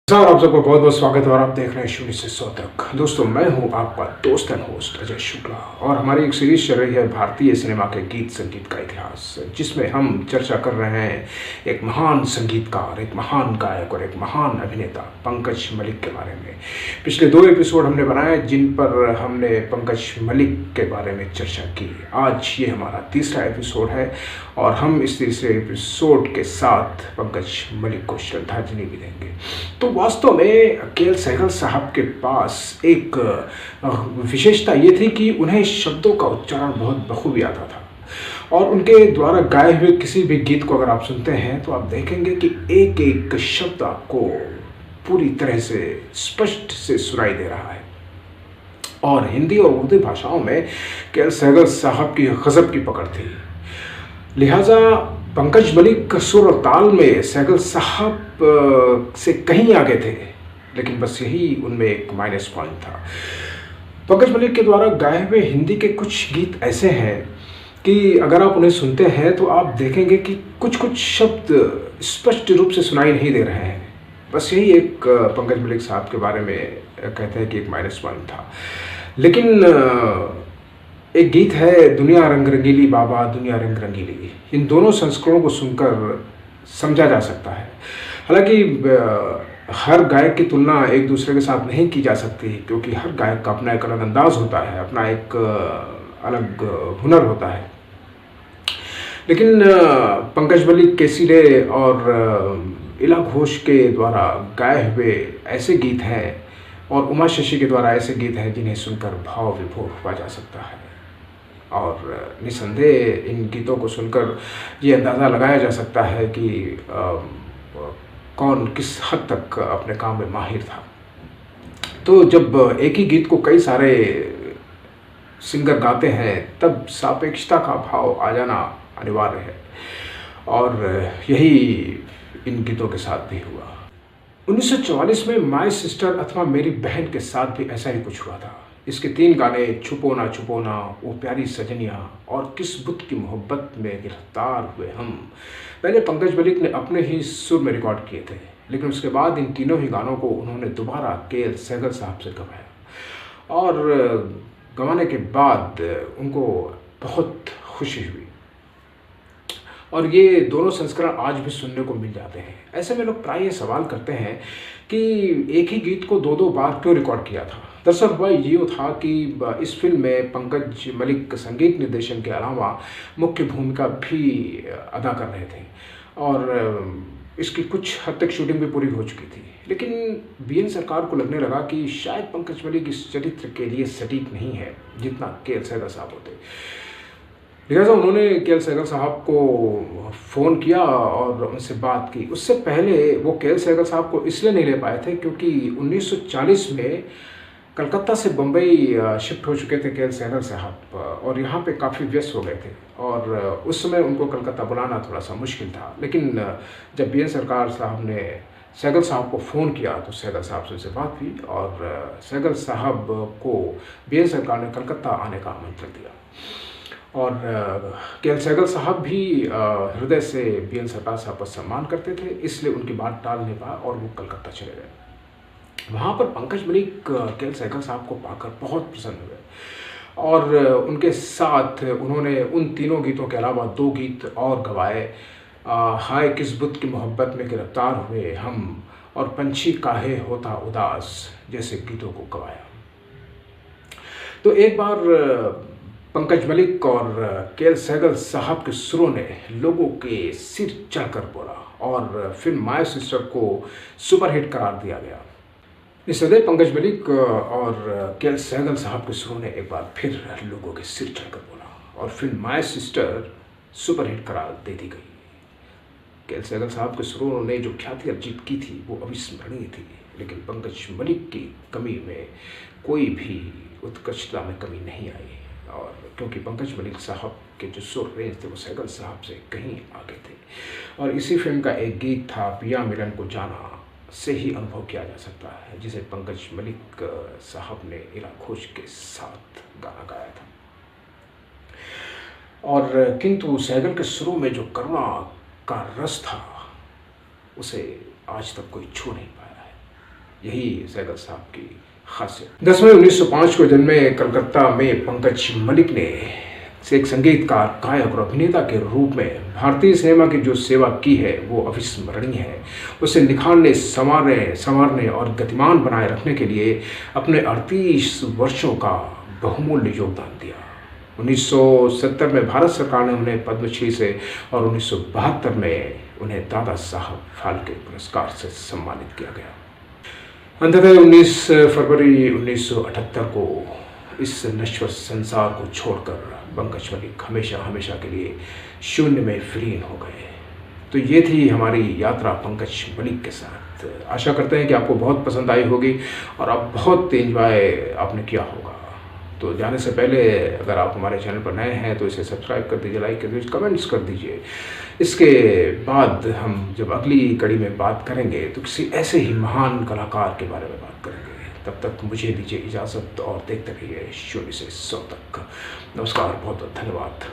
Sir आप सबका बहुत बहुत स्वागत है और आप देख रहे हैं शून्य से 100 तक। दोस्तों मैं हूं आपका दोस्त एंड होस्ट अजय शुक्ला और हमारी एक सीरीज चल रही है भारतीय सिनेमा के गीत संगीत का इतिहास, जिसमें हम चर्चा कर रहे हैं एक महान संगीतकार, एक महान गायक और एक महान अभिनेता पंकज मलिक के बारे में। पिछले 2 एपिसोड हमने बनाए जिन पर हमने पंकज मलिक के बारे में चर्चा की। आज ये हमारा तीसरा एपिसोड है और हम इस तीसरे एपिसोड के साथ पंकज मलिक को श्रद्धांजलि भी देंगे। तो वास्तव में के.एल. सहगल साहब के पास एक विशेषता ये थी कि उन्हें शब्दों का उच्चारण बहुत बखूबी आता था और उनके द्वारा गाए हुए किसी भी गीत को अगर आप सुनते हैं तो आप देखेंगे कि एक एक शब्द आपको पूरी तरह से स्पष्ट से सुनाई दे रहा है। और हिंदी और उर्दू भाषाओं में के.एल. सहगल साहब की गजब की पकड़ थी। लिहाजा पंकज मलिक सुर और ताल में सहगल साहब से कहीं आगे थे, लेकिन बस यही उनमें एक माइनस पॉइंट था। पंकज मलिक के द्वारा गाए हुए हिंदी के कुछ गीत ऐसे हैं कि अगर आप उन्हें सुनते हैं तो आप देखेंगे कि कुछ कुछ शब्द स्पष्ट रूप से सुनाई नहीं दे रहे हैं। बस यही एक पंकज मलिक साहब के बारे में कहते हैं कि एक माइनस पॉइंट था। लेकिन एक गीत है दुनिया रंग रंगीली बाबा दुनिया रंग रंगीली, इन दोनों संस्करणों को सुनकर समझा जा सकता है। हालांकि हर गायक की तुलना एक दूसरे के साथ नहीं की जा सकती, क्योंकि हर गायक का अपना एक अलग अंदाज होता है, अपना एक अलग हुनर होता है। लेकिन पंकज मलिक, केसीले और इला घोष के द्वारा गाए हुए ऐसे गीत हैं और उमा शशि के द्वारा ऐसे गीत हैं जिन्हें सुनकर भाव विभोर हुआ जा सकता है। और निसंदेह इन गीतों को सुनकर ये अंदाज़ा लगाया जा सकता है कि कौन किस हद तक अपने काम में माहिर था। तो जब एक ही गीत को कई सारे सिंगर गाते हैं तब सापेक्षता का भाव आ जाना अनिवार्य है, और यही इन गीतों के साथ भी हुआ। 1944 में माय सिस्टर अथवा मेरी बहन के साथ भी ऐसा ही कुछ हुआ था। इसके 3 गाने छुपो ना वो प्यारी सजनिया और किस बुत की मोहब्बत में गिरफ्तार हुए हम पहले पंकज मलिक ने अपने ही सुर में रिकॉर्ड किए थे, लेकिन उसके बाद इन तीनों ही गानों को उन्होंने दोबारा के.एल. सहगल साहब से गवाया और गवाने के बाद उनको बहुत खुशी हुई। और ये दोनों संस्करण आज भी सुनने को मिल जाते हैं। ऐसे में लोग प्राय ये सवाल करते हैं कि एक ही गीत को 2-2 बार क्यों रिकॉर्ड किया था। दरअसल हुआ ये था कि इस फिल्म में पंकज मलिक संगीत निर्देशन के अलावा मुख्य भूमिका भी अदा कर रहे थे और इसकी कुछ हद तक शूटिंग भी पूरी हो चुकी थी। लेकिन बी.एन. सरकार को लगने लगा कि शायद पंकज मलिक इस चरित्र के लिए सटीक नहीं है जितना के.एल. सहगल साहब होते। लिहाजा उन्होंने के.एल. सहगल साहब को फ़ोन किया और उनसे बात की। उससे पहले वो के.एल. सहगल साहब को इसलिए नहीं ले पाए थे क्योंकि 1940 में कलकत्ता से बम्बई शिफ्ट हो चुके थे के.एल. सहगल साहब और यहाँ पे काफ़ी व्यस्त हो गए थे और उस समय उनको कलकत्ता बुलाना थोड़ा सा मुश्किल था। लेकिन जब बी.एन. सरकार साहब ने सहगल साहब को फ़ोन किया तो सहगल साहब से उनसे बात हुई और सहगल साहब को बी.एन. सरकार ने कलकत्ता आने का आमंत्रण दिया। और के.एल. सहगल साहब भी हृदय से बी.एन. सरकार साहब का सम्मान करते थे, इसलिए उनकी बात टाल नहीं पाया और वो कलकत्ता चले गए। वहाँ पर पंकज मलिक के.एल. सहगल साहब को पाकर बहुत प्रसन्न हुए और उनके साथ उन्होंने उन तीनों गीतों के अलावा 2 गीत और गवाए। हाय किस बुत की मोहब्बत में गिरफ्तार हुए हम और पंछी काहे होता उदास जैसे गीतों को गवाया। तो एक बार पंकज मलिक और के.एल. सहगल साहब के सुरों ने लोगों के सिर चढ़कर बोला और फिल्म माय सिस्टर को सुपरहिट करार दिया गया। निसंदेह पंकज मलिक और के.एल. सहगल साहब के सुरों ने एक बार फिर लोगों के सिर चढ़कर बोला और फिल्म माय सिस्टर सुपरहिट करार दे दी गई। के.एल. सहगल साहब के सुरों ने जो ख्याति अर्जित की थी वो अविस्मरणीय थी, लेकिन पंकज मलिक की कमी में कोई भी उत्कृष्टता में कमी नहीं आई। और क्योंकि पंकज मलिक साहब के जो सुर रेंज थे वो सहगल साहब से कहीं आगे थे और इसी फिल्म का एक गीत था पिया मिलन को जाना से ही अनुभव किया जा सकता है, जिसे पंकज मलिक साहब ने इला घोष के साथ गाना गाया था। और किंतु सहगल के सुरों में जो करुणा का रस था उसे आज तक कोई छू नहीं पाया है। यही सहगल साहब की खासियत। 10 मई 1905 को जन्मे कलकत्ता में पंकज मलिक ने एक संगीतकार, गायक और अभिनेता के रूप में भारतीय सिनेमा की जो सेवा की है वो अविस्मरणीय है। उसे निखारने, संवारने और गतिमान बनाए रखने के लिए अपने 38 वर्षों का बहुमूल्य योगदान दिया। 1970 में भारत सरकार ने उन्हें पद्मश्री से और 1972 में उन्हें दादा साहब फाल्के पुरस्कार से सम्मानित किया गया। अंततः 19 फरवरी 1978 को इस नश्वर संसार को छोड़कर पंकज मलिक हमेशा हमेशा के लिए शून्य में विलीन हो गए। तो ये थी हमारी यात्रा पंकज मलिक के साथ। आशा करते हैं कि आपको बहुत पसंद आई होगी और आप बहुत एंजॉय आपने किया होगा। तो जाने से पहले अगर आप हमारे चैनल पर नए हैं तो इसे सब्सक्राइब कर दीजिए, लाइक कर दीजिए, कमेंट्स कर दीजिए। इसके बाद हम जब अगली कड़ी में बात करेंगे तो किसी ऐसे ही महान कलाकार के बारे में बात करेंगे। तब तक मुझे दीजिए इजाज़त और देखते रहिए 0 से 100 तक। नमस्कार, बहुत बहुत धन्यवाद।